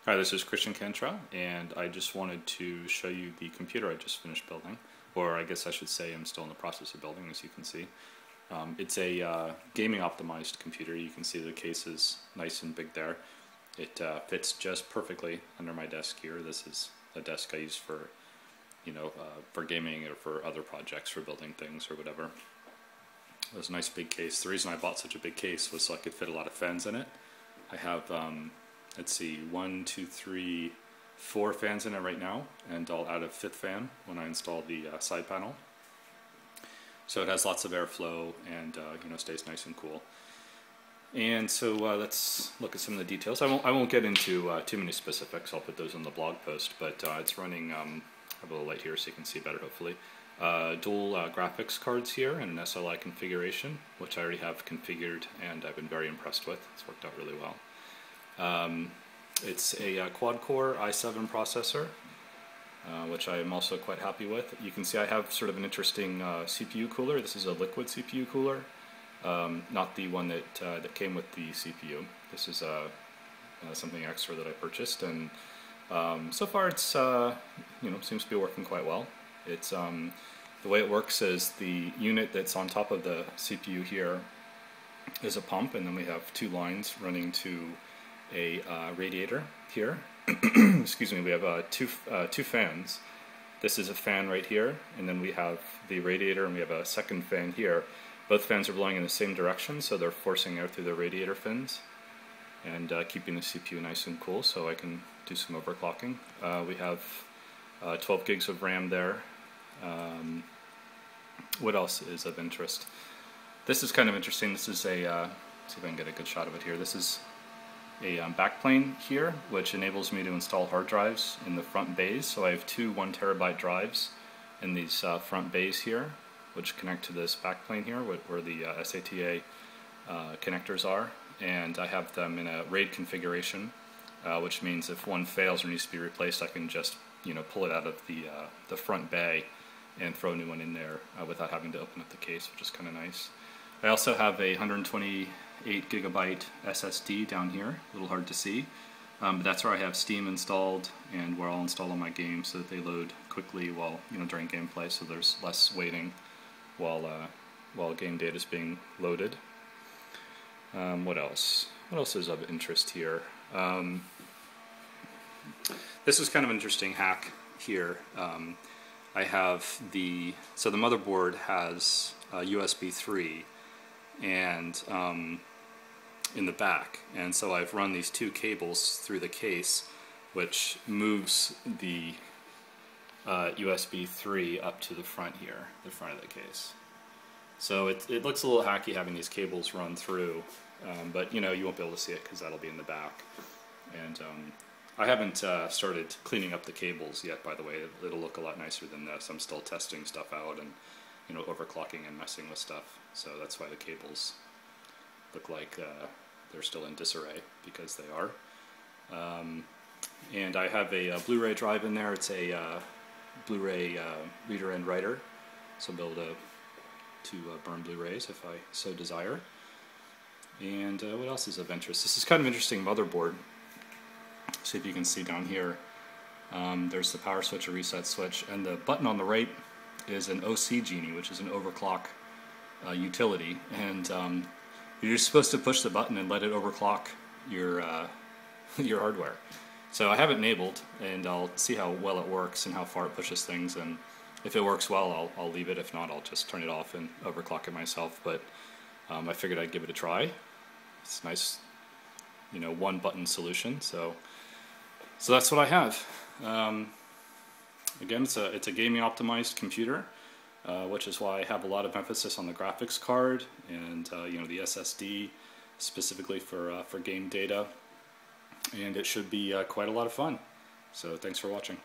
Hi, this is Christian Kentra, and I just wanted to show you the computer I just finished building, or I guess I should say I'm still in the process of building, as you can see. It's a gaming optimized computer. You can see the case is nice and big there. It fits just perfectly under my desk here. This is a desk I use for, for gaming or for other projects, for building things or whatever. It was a nice big case. The reason I bought such a big case was so I could fit a lot of fans in it. I have let's see, 1, 2, 3, 4 fans in it right now, and I'll add a 5th fan when I install the side panel. So it has lots of airflow and stays nice and cool. And so let's look at some of the details. I won't get into too many specifics. I'll put those in the blog post, but it's running, I have a little light here so you can see better hopefully. Dual graphics cards here and an SLI configuration, which I already have configured and I've been very impressed with. It's worked out really well. It's a quad-core i7 processor, which I am also quite happy with. You can see I have sort of an interesting CPU cooler. This is a liquid CPU cooler, not the one that came with the CPU. This is something extra that I purchased, and so far it's seems to be working quite well. It's the way it works is the unit that's on top of the CPU here is a pump, and then we have 2 lines running to a radiator here. Excuse me, we have two fans. This is a fan right here, and then we have the radiator, and we have a second fan here. Both fans are blowing in the same direction, so they're forcing air through the radiator fins and keeping the CPU nice and cool so I can do some overclocking. We have 12 gigs of RAM there. What else is of interest? This is kind of interesting. This is a, see if I can get a good shot of it here. This is a backplane here, which enables me to install hard drives in the front bays. So I have 2 1TB drives in these front bays here, which connect to this backplane here, where the SATA connectors are. And I have them in a RAID configuration, which means if one fails or needs to be replaced, I can just pull it out of the front bay and throw a new one in there without having to open up the case, which is kind of nice. I also have a 128GB SSD down here, a little hard to see, but that's where I have Steam installed and where I'll install all my games so that they load quickly while during gameplay, so there's less waiting while game data is being loaded. What else? What else is of interest here? This is kind of an interesting hack here. I have the motherboard has USB 3 and in the back, and so I've run these 2 cables through the case, which moves the USB 3 up to the front here, the front of the case. So it looks a little hacky having these cables run through, but you won't be able to see it because that'll be in the back. And I haven't started cleaning up the cables yet, by the way. It'll look a lot nicer than this. I'm still testing stuff out and overclocking and messing with stuff. So that's why the cables look like they're still in disarray, because they are. And I have a Blu-ray drive in there. It's a Blu-ray reader and writer, so I'll be able to burn Blu-rays if I so desire. And what else is of interest? This is kind of interesting motherboard. See if you can see down here. There's the power switch, a reset switch, and the button on the right is an OC Genie, which is an overclock utility, and you're just supposed to push the button and let it overclock your your hardware. So I have it enabled, and I'll see how well it works and how far it pushes things, and if it works well, I'll leave it. If not, I'll just turn it off and overclock it myself. But I figured I'd give it a try. It's a nice, one button solution. So that's what I have. Again, it's a gaming optimized computer, which is why I have a lot of emphasis on the graphics card and the SSD specifically for game data, and it should be quite a lot of fun. So thanks for watching.